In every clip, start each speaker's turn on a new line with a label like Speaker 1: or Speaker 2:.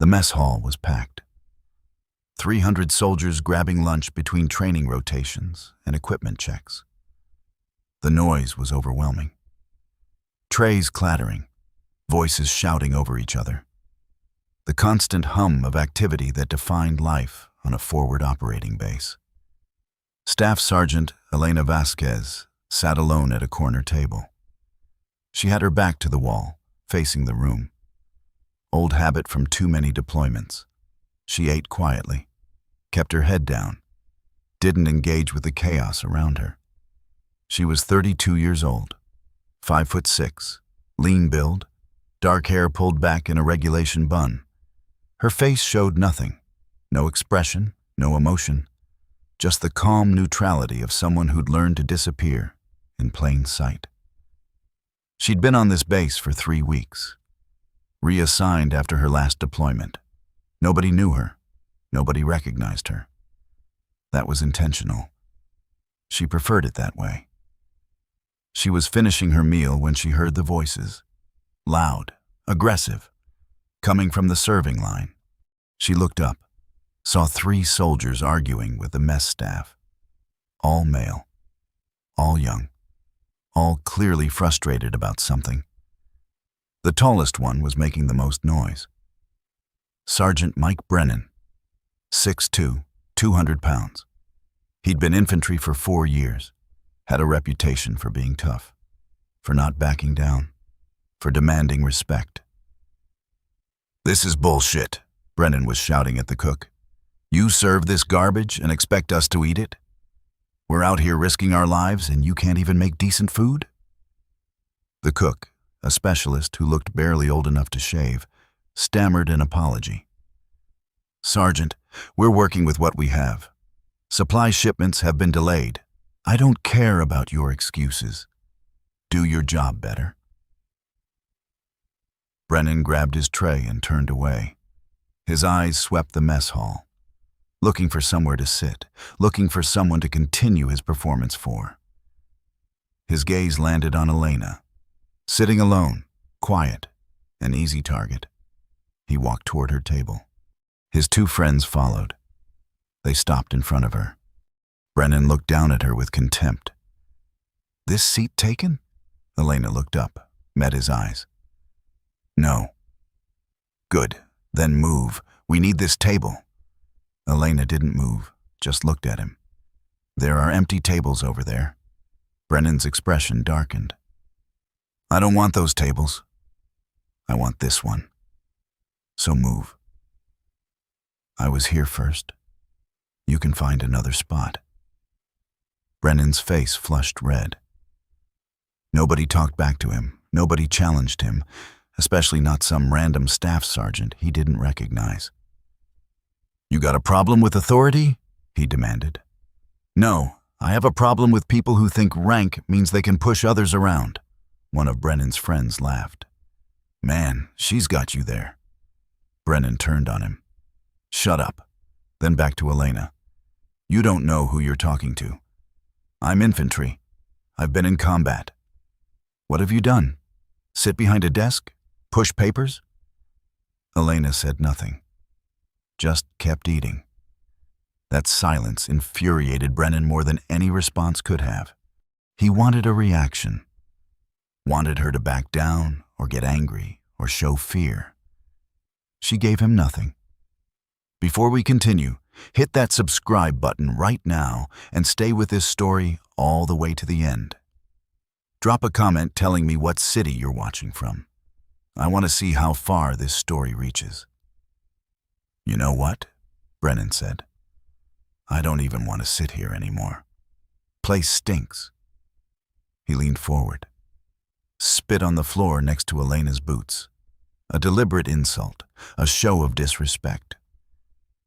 Speaker 1: The mess hall was packed. 300 soldiers grabbing lunch between training rotations and equipment checks. The noise was overwhelming. Trays clattering, voices shouting over each other. The constant hum of activity that defined life on a forward operating base. Staff Sergeant Elena Vasquez sat alone at a corner table. She had her back to the wall, facing the room. Old habit from too many deployments. She ate quietly, kept her head down, didn't engage with the chaos around her. She was 32 years old, 5'6", lean build, dark hair pulled back in a regulation bun. Her face showed nothing, no expression, no emotion, just the calm neutrality of someone who'd learned to disappear in plain sight. She'd been on this base for 3 weeks, reassigned after her last deployment. Nobody knew her, nobody recognized her. That was intentional. She preferred it that way. She was finishing her meal when she heard the voices, loud, aggressive, coming from the serving line. She looked up, saw 3 soldiers arguing with the mess staff. All male, all young, all clearly frustrated about something. The tallest one was making the most noise. Sergeant Mike Brennan, 6'2", 200 pounds. He'd been infantry for 4 years, had a reputation for being tough, for not backing down, for demanding respect. "This is bullshit," Brennan was shouting at the cook. "You serve this garbage and expect us to eat it? We're out here risking our lives and you can't even make decent food?" The cook, a specialist who looked barely old enough to shave, stammered an apology. "Sergeant, we're working with what we have. Supply shipments have been delayed. I don't care about your excuses. Do your job better." Brennan grabbed his tray and turned away. His eyes swept the mess hall, looking for somewhere to sit, looking for someone to continue his performance for. His gaze landed on Elena, sitting alone, quiet, an easy target. He walked toward her table. His 2 friends followed. They stopped in front of her. Brennan looked down at her with contempt. "This seat taken?" Elena looked up, met his eyes. "No." "Good. Then move. We need this table." Elena didn't move, just looked at him. "There are empty tables over there." Brennan's expression darkened. "I don't want those tables. I want this one. So move. I was here first. You can find another spot." Brennan's face flushed red. Nobody talked back to him. Nobody challenged him, especially not some random staff sergeant he didn't recognize. "You got a problem with authority?" he demanded. "No, I have a problem with people who think rank means they can push others around." One of Brennan's friends laughed. "Man, she's got you there." Brennan turned on him. "Shut up." Then back to Elena. "You don't know who you're talking to. I'm infantry. I've been in combat. What have you done? Sit behind a desk? Push papers?" Elena said nothing, just kept eating. That silence infuriated Brennan more than any response could have. He wanted a reaction, wanted her to back down or get angry or show fear. She gave him nothing. Before we continue, hit that subscribe button right now and stay with this story all the way to the end. Drop a comment telling me what city you're watching from. I want to see how far this story reaches. "You know what?" Brennan said. "I don't even want to sit here anymore. Place stinks." He leaned forward, spit on the floor next to Elena's boots. A deliberate insult, a show of disrespect.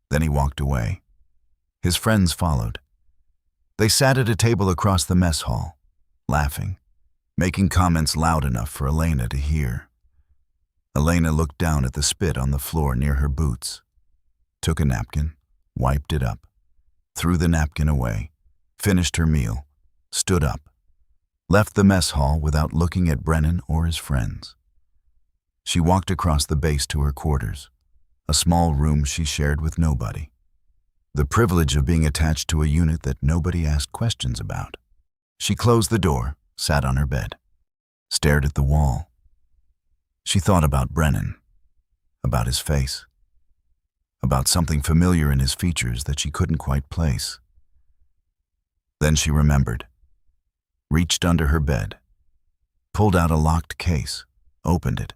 Speaker 1: Then he walked away. His friends followed. They sat at a table across the mess hall, laughing, making comments loud enough for Elena to hear. Elena looked down at the spit on the floor near her boots, took a napkin, wiped it up, threw the napkin away, finished her meal, stood up, left the mess hall without looking at Brennan or his friends. She walked across the base to her quarters, a small room she shared with nobody. The privilege of being attached to a unit that nobody asked questions about. She closed the door, sat on her bed, stared at the wall. She thought about Brennan, about his face, about something familiar in his features that she couldn't quite place. Then she remembered, reached under her bed, pulled out a locked case, opened it.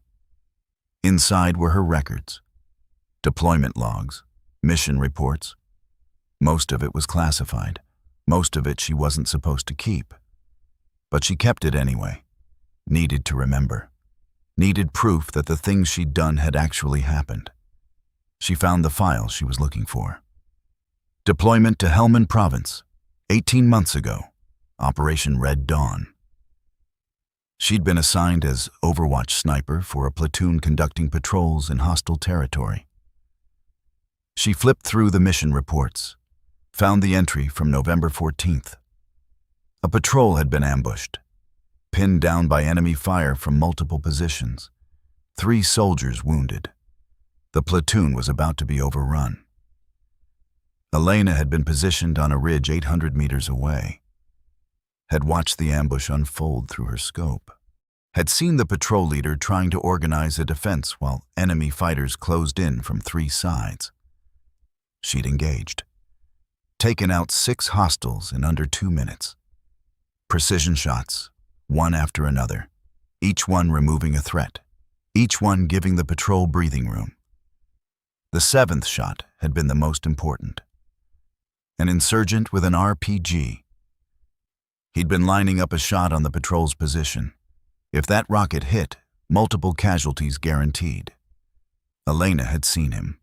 Speaker 1: Inside were her records, deployment logs, mission reports. Most of it was classified. Most of it she wasn't supposed to keep. But she kept it anyway. Needed to remember. Needed proof that the things she'd done had actually happened. She found the file she was looking for. Deployment to Helmand Province, 18 months ago. Operation Red Dawn. She'd been assigned as Overwatch sniper for a platoon conducting patrols in hostile territory. She flipped through the mission reports, found the entry from November 14th. A patrol had been ambushed, pinned down by enemy fire from multiple positions. 3 soldiers wounded. The platoon was about to be overrun. Elena had been positioned on a ridge 800 meters away, had watched the ambush unfold through her scope, had seen the patrol leader trying to organize a defense while enemy fighters closed in from 3 sides. She'd engaged, taken out 6 hostiles in under 2 minutes. Precision shots, one after another, each one removing a threat, each one giving the patrol breathing room. The 7th shot had been the most important. An insurgent with an RPG. He'd been lining up a shot on the patrol's position. If that rocket hit, multiple casualties guaranteed. Elena had seen him,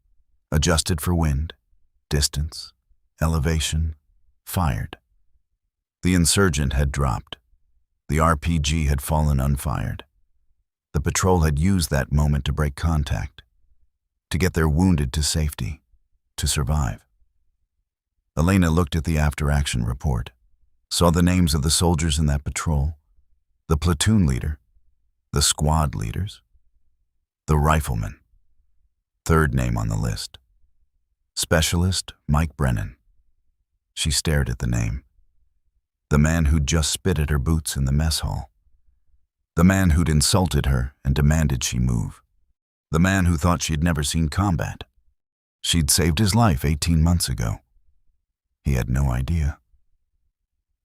Speaker 1: adjusted for wind, distance, elevation, fired. The insurgent had dropped. The RPG had fallen unfired. The patrol had used that moment to break contact, to get their wounded to safety, to survive. Elena looked at the after-action report, saw the names of the soldiers in that patrol, the platoon leader, the squad leaders, the rifleman. 3rd name on the list. Specialist Mike Brennan. She stared at the name. The man who'd just spit at her boots in the mess hall. The man who'd insulted her and demanded she move. The man who thought she'd never seen combat. She'd saved his life 18 months ago. He had no idea.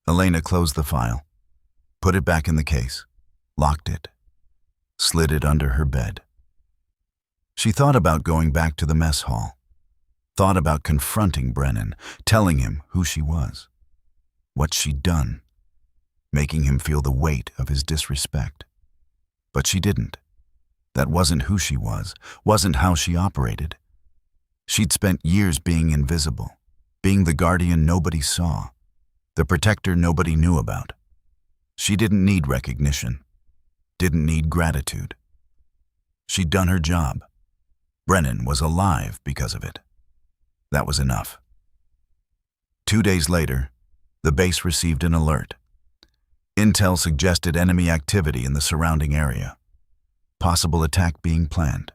Speaker 1: Elena closed the file, put it back in the case, locked it, slid it under her bed. She thought about going back to the mess hall, thought about confronting Brennan, telling him who she was, what she'd done, making him feel the weight of his disrespect. But she didn't. That wasn't who she was, wasn't how she operated. She'd spent years being invisible, being the guardian nobody saw, the protector nobody knew about. She didn't need recognition, didn't need gratitude. She'd done her job. Brennan was alive because of it. That was enough. 2 days later, the base received an alert. Intel suggested enemy activity in the surrounding area. Possible attack being planned.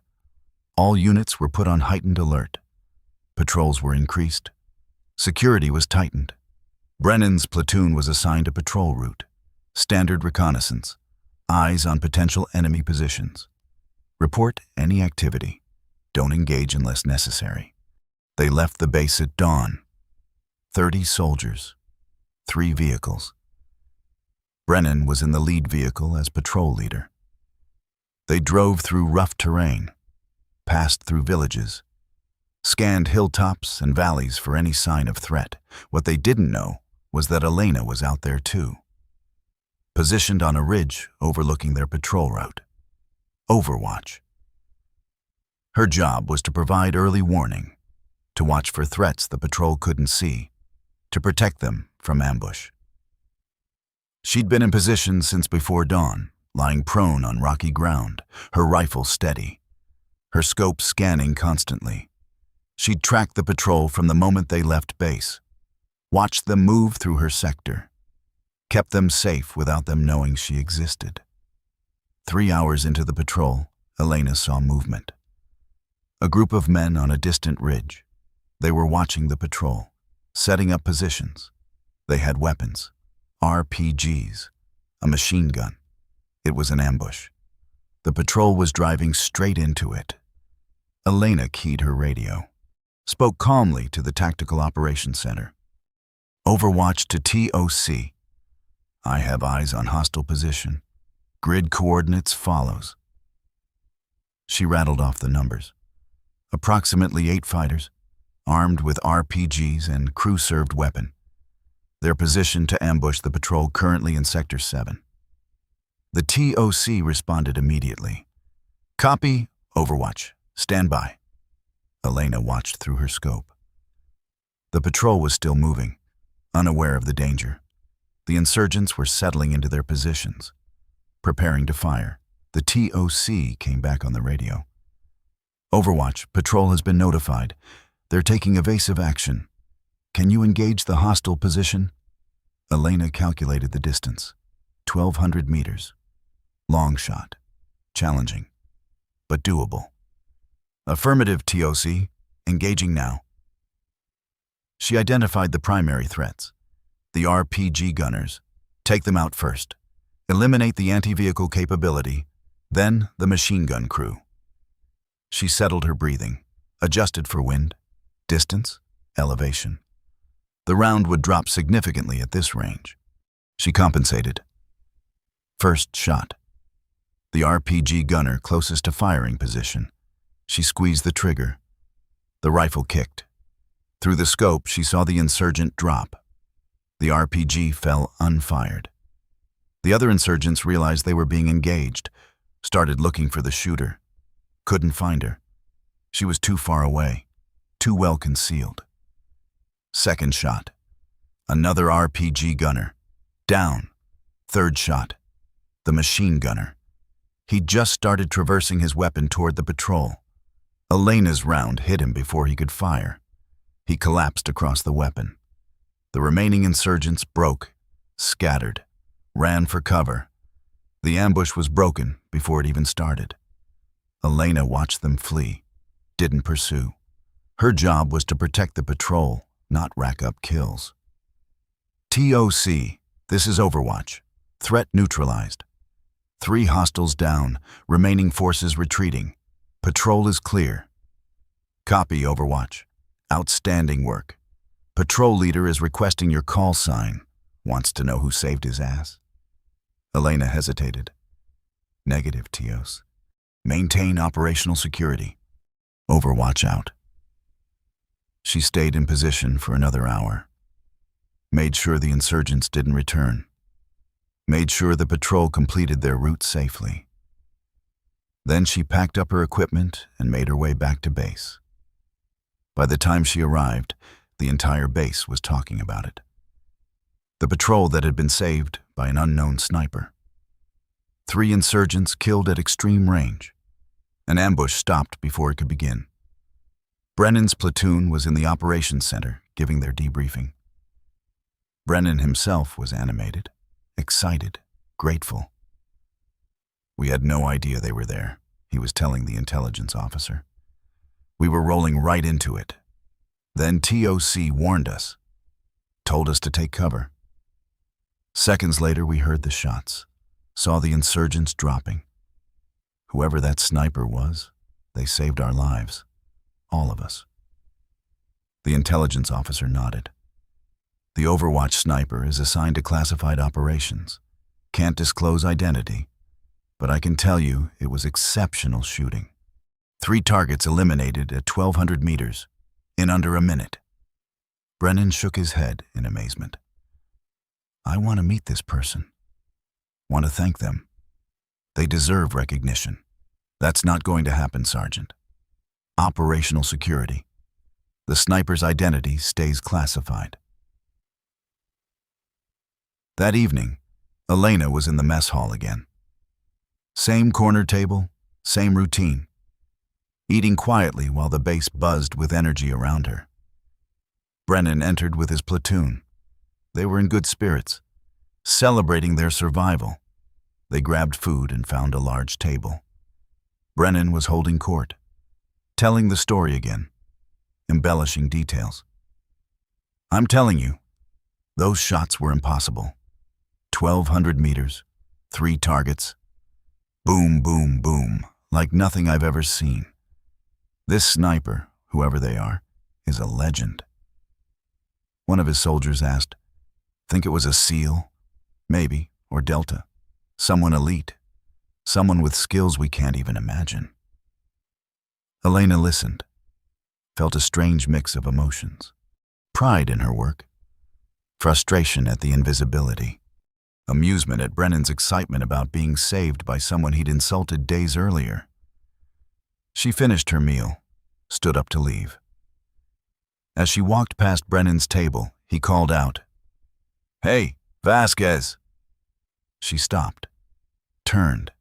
Speaker 1: All units were put on heightened alert. Patrols were increased. Security was tightened. Brennan's platoon was assigned a patrol route. Standard reconnaissance. Eyes on potential enemy positions. Report any activity. Don't engage unless necessary. They left the base at dawn. 30 soldiers. 3 vehicles. Brennan was in the lead vehicle as patrol leader. They drove through rough terrain, passed through villages, scanned hilltops and valleys for any sign of threat. What they didn't know was that Elena was out there too, positioned on a ridge overlooking their patrol route. Overwatch. Her job was to provide early warning, to watch for threats the patrol couldn't see, to protect them from ambush. She'd been in position since before dawn, lying prone on rocky ground, her rifle steady, her scope scanning constantly. She'd tracked the patrol from the moment they left base, watched them move through her sector, kept them safe without them knowing she existed. 3 hours into the patrol, Elena saw movement. A group of men on a distant ridge. They were watching the patrol, setting up positions. They had weapons, RPGs, a machine gun. It was an ambush. The patrol was driving straight into it. Elena keyed her radio, spoke calmly to the Tactical Operations Center. Overwatch to TOC. I have eyes on hostile position. Grid coordinates follows. She rattled off the numbers. Approximately 8 fighters, armed with RPGs and crew-served weapon. They're positioned to ambush the patrol currently in Sector 7. The TOC responded immediately. Copy, Overwatch. Stand by. Elena watched through her scope. The patrol was still moving, unaware of the danger. The insurgents were settling into their positions, preparing to fire. The TOC came back on the radio. Overwatch, patrol has been notified. They're taking evasive action. Can you engage the hostile position? Elena calculated the distance. 1,200 meters. Long shot. Challenging, but doable. Affirmative, TOC. Engaging now. She identified the primary threats. The RPG gunners. Take them out first. Eliminate the anti-vehicle capability, then the machine gun crew. She settled her breathing, adjusted for wind, distance, elevation. The round would drop significantly at this range. She compensated. First shot. The RPG gunner closest to firing position. She squeezed the trigger. The rifle kicked. Through the scope, she saw the insurgent drop. The RPG fell unfired. The other insurgents realized they were being engaged, started looking for the shooter. Couldn't find her. She was too far away, too well concealed. Second shot. Another RPG gunner. Down. Third shot. The machine gunner. He'd just started traversing his weapon toward the patrol. Elena's round hit him before he could fire. He collapsed across the weapon. The remaining insurgents broke, scattered, ran for cover. The ambush was broken before it even started. Elena watched them flee, didn't pursue. Her job was to protect the patrol, not rack up kills. TOC, this is Overwatch. Threat neutralized. 3 hostiles down, remaining forces retreating. Patrol is clear. Copy, Overwatch. Outstanding work. Patrol leader is requesting your call sign. Wants to know who saved his ass. Elena hesitated. Negative, TOS. Maintain operational security. Overwatch out. She stayed in position for another hour. Made sure the insurgents didn't return. Made sure the patrol completed their route safely. Then she packed up her equipment and made her way back to base. By the time she arrived, the entire base was talking about it. The patrol that had been saved by an unknown sniper. 3 insurgents killed at extreme range. An ambush stopped before it could begin. Brennan's platoon was in the operations center, giving their debriefing. Brennan himself was animated, excited, grateful. We had no idea they were there, he was telling the intelligence officer. We were rolling right into it. Then TOC warned us, told us to take cover. Seconds later, we heard the shots, saw the insurgents dropping. Whoever that sniper was, they saved our lives, all of us. The intelligence officer nodded. The Overwatch sniper is assigned to classified operations. Can't disclose identity, but I can tell you it was exceptional shooting. 3 targets eliminated at 1,200 meters in under a minute. Brennan shook his head in amazement. I want to meet this person. Want to thank them. They deserve recognition. That's not going to happen, Sergeant. Operational security. The sniper's identity stays classified. That evening, Elena was in the mess hall again. Same corner table, same routine. Eating quietly while the base buzzed with energy around her. Brennan entered with his platoon. They were in good spirits, celebrating their survival. They grabbed food and found a large table. Brennan was holding court. telling the story again, embellishing details. I'm telling you, those shots were impossible. 1,200 meters, 3 targets. Boom, boom, boom, like nothing I've ever seen. This sniper, whoever they are, is a legend. One of his soldiers asked, "Think it was a SEAL? Maybe, or Delta. Someone elite. Someone with skills we can't even imagine." Elena listened, felt a strange mix of emotions. Pride in her work, frustration at the invisibility, amusement at Brennan's excitement about being saved by someone he'd insulted days earlier. She finished her meal, stood up to leave. As she walked past Brennan's table, he called out, "Hey, Vasquez!" She stopped, turned.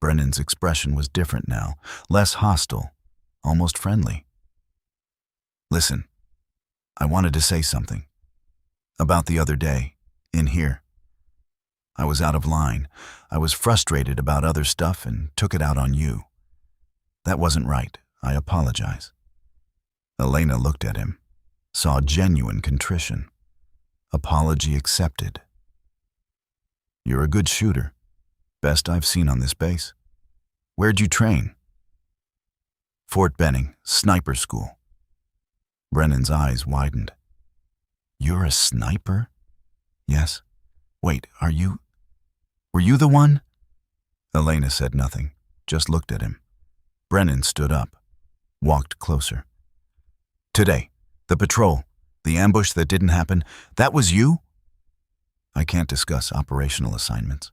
Speaker 1: Brennan's expression was different now, less hostile, almost friendly. "Listen, I wanted to say something. About the other day, in here. I was out of line. I was frustrated about other stuff and took it out on you. That wasn't right. I apologize." Elena looked at him, saw genuine contrition. Apology accepted. "You're a good shooter. Best I've seen on this base. Where'd you train?" "Fort Benning, sniper school." Brennan's eyes widened. "You're a sniper?" "Yes. Wait, were you the one?" Elena said nothing, just looked at him. Brennan stood up, walked closer. "Today, the patrol, the ambush that didn't happen, that was you?" "I can't discuss operational assignments,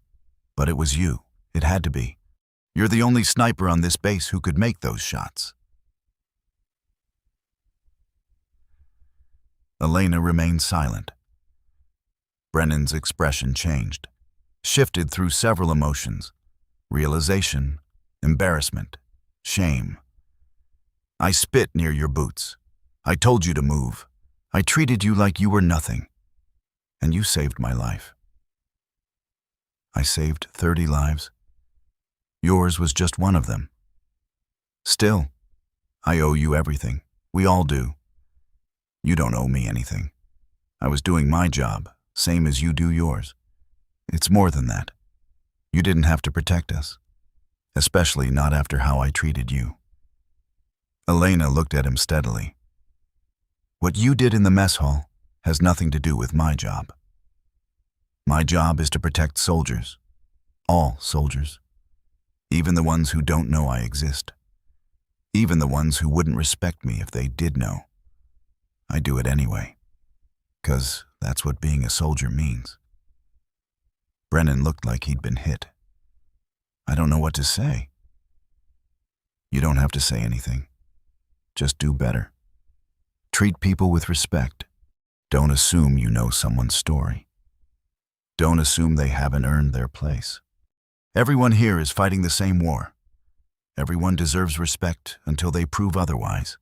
Speaker 1: but it was you. It had to be. You're the only sniper on this base who could make those shots." Elena remained silent. Brennan's expression changed, shifted through several emotions: realization, embarrassment, shame. "I spit near your boots. I told you to move. I treated you like you were nothing. And you saved my life." "I saved 30 lives. Yours was just one of them. Still, I owe you everything. We all do. You don't owe me anything. I was doing my job, same as you do yours. It's more than that. You didn't have to protect us, especially not after how I treated you." Elena looked at him steadily. "What you did in the mess hall has nothing to do with my job. My job is to protect soldiers, all soldiers, even the ones who don't know I exist, even the ones who wouldn't respect me if they did know. I do it anyway, 'cause that's what being a soldier means." Brennan looked like he'd been hit. "I don't know what to say." "You don't have to say anything. Just do better. Treat people with respect. Don't assume you know someone's story. Don't assume they haven't earned their place. Everyone here is fighting the same war. Everyone deserves respect until they prove otherwise."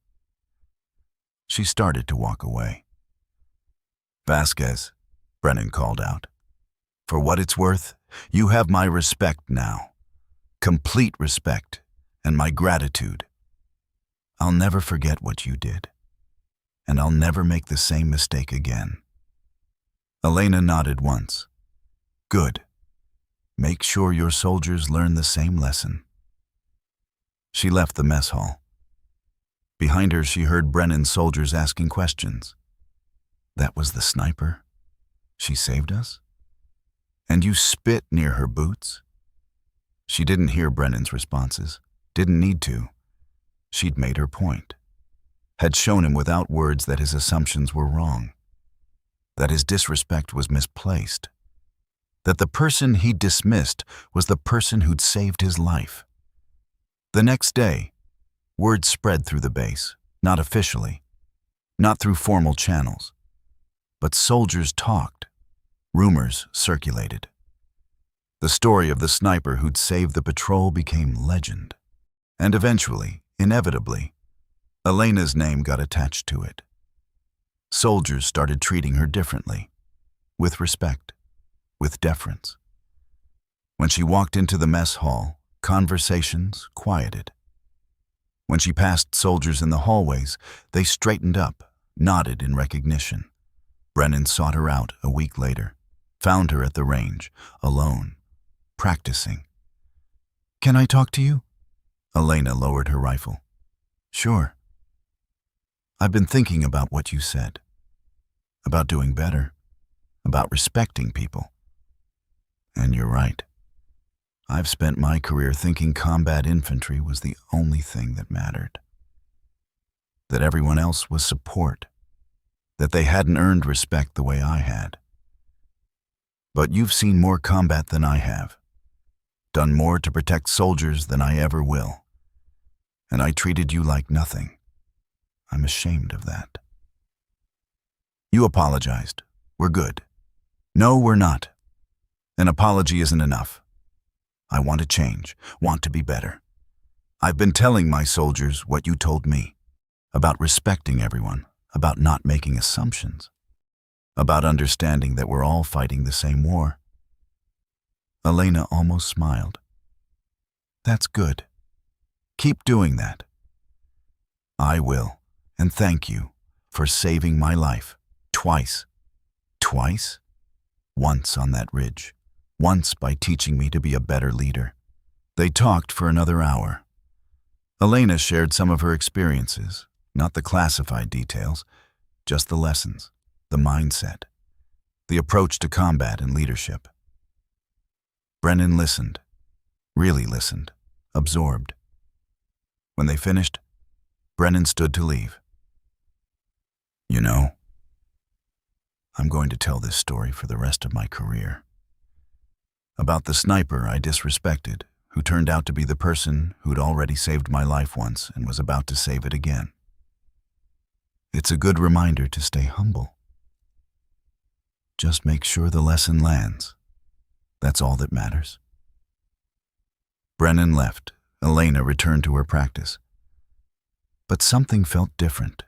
Speaker 1: She started to walk away. "Vasquez," Brennan called out. "For what it's worth, you have my respect now. Complete respect and my gratitude. I'll never forget what you did, and I'll never make the same mistake again." Elena nodded once. "Good. Make sure your soldiers learn the same lesson." She left the mess hall. Behind her, she heard Brennan's soldiers asking questions. "That was the sniper? She saved us? And you spit near her boots?" She didn't hear Brennan's responses, didn't need to. She'd made her point, had shown him without words that his assumptions were wrong, that his disrespect was misplaced, that the person he'd dismissed was the person who'd saved his life. The next day, word spread through the base, not officially, not through formal channels, but soldiers talked, rumors circulated. The story of the sniper who'd saved the patrol became legend, and eventually, inevitably, Elena's name got attached to it. Soldiers started treating her differently, with respect, with deference. When she walked into the mess hall, conversations quieted. When she passed soldiers in the hallways, they straightened up, nodded in recognition. Brennan sought her out a week later, found her at the range, alone, practicing. "Can I talk to you?" Elena lowered her rifle. "Sure. I've been thinking about what you said. About doing better. About respecting people. And you're right. I've spent my career thinking combat infantry was the only thing that mattered. That everyone else was support. That they hadn't earned respect the way I had. But you've seen more combat than I have. Done more to protect soldiers than I ever will. And I treated you like nothing. I'm ashamed of that." You apologized. We're good. No, we're not. An apology isn't enough. I want to change, want to be better. I've been telling my soldiers what you told me, about respecting everyone, about not making assumptions, about understanding that we're all fighting the same war. Elena almost smiled. "That's good. Keep doing that." "I will, and thank you for saving my life, twice." "Twice?" "Once on that ridge, once by teaching me to be a better leader." They talked for another hour. Elena shared some of her experiences, not the classified details, just the lessons, the mindset, the approach to combat and leadership. Brennan listened, really listened, absorbed. When they finished, Brennan stood to leave. "You know, I'm going to tell this story for the rest of my career. About the sniper I disrespected, who turned out to be the person who'd already saved my life once and was about to save it again. It's a good reminder to stay humble. Just make sure the lesson lands. That's all that matters." Brennan left. Elena returned to her practice. But something felt different.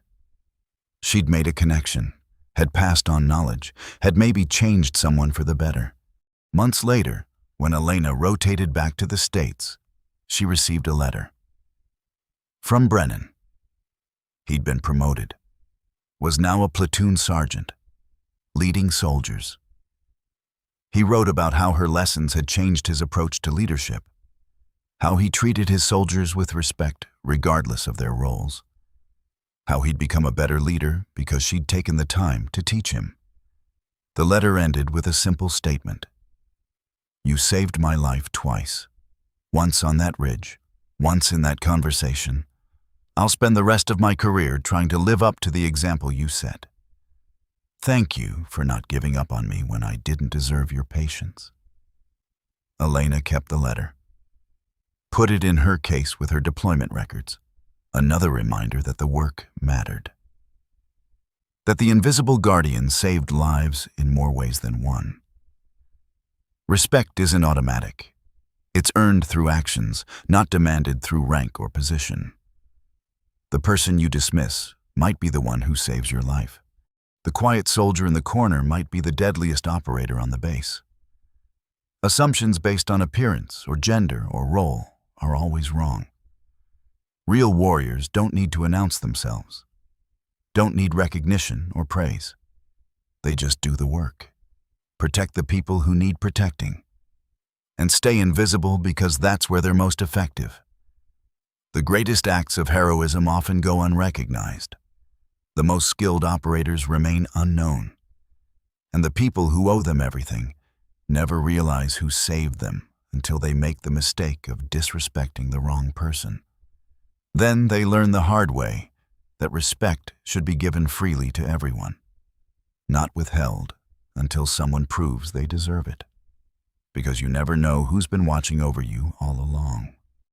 Speaker 1: She'd made a connection, had passed on knowledge, had maybe changed someone for the better. Months later, when Elena rotated back to the States, she received a letter. From Brennan. He'd been promoted, was now a platoon sergeant, leading soldiers. He wrote about how her lessons had changed his approach to leadership, how he treated his soldiers with respect regardless of their roles, how he'd become a better leader because she'd taken the time to teach him. The letter ended with a simple statement. "You saved my life twice. Once on that ridge, once in that conversation. I'll spend the rest of my career trying to live up to the example you set. Thank you for not giving up on me when I didn't deserve your patience." Elena kept the letter. Put it in her case with her deployment records. Another reminder that the work mattered. That the invisible guardian saved lives in more ways than one. Respect isn't automatic. It's earned through actions, not demanded through rank or position. The person you dismiss might be the one who saves your life. The quiet soldier in the corner might be the deadliest operator on the base. Assumptions based on appearance or gender or role are always wrong. Real warriors don't need to announce themselves, don't need recognition or praise. They just do the work, protect the people who need protecting, and stay invisible because that's where they're most effective. The greatest acts of heroism often go unrecognized. The most skilled operators remain unknown, and the people who owe them everything never realize who saved them until they make the mistake of disrespecting the wrong person. Then they learn the hard way that respect should be given freely to everyone, not withheld until someone proves they deserve it, because you never know who's been watching over you all along.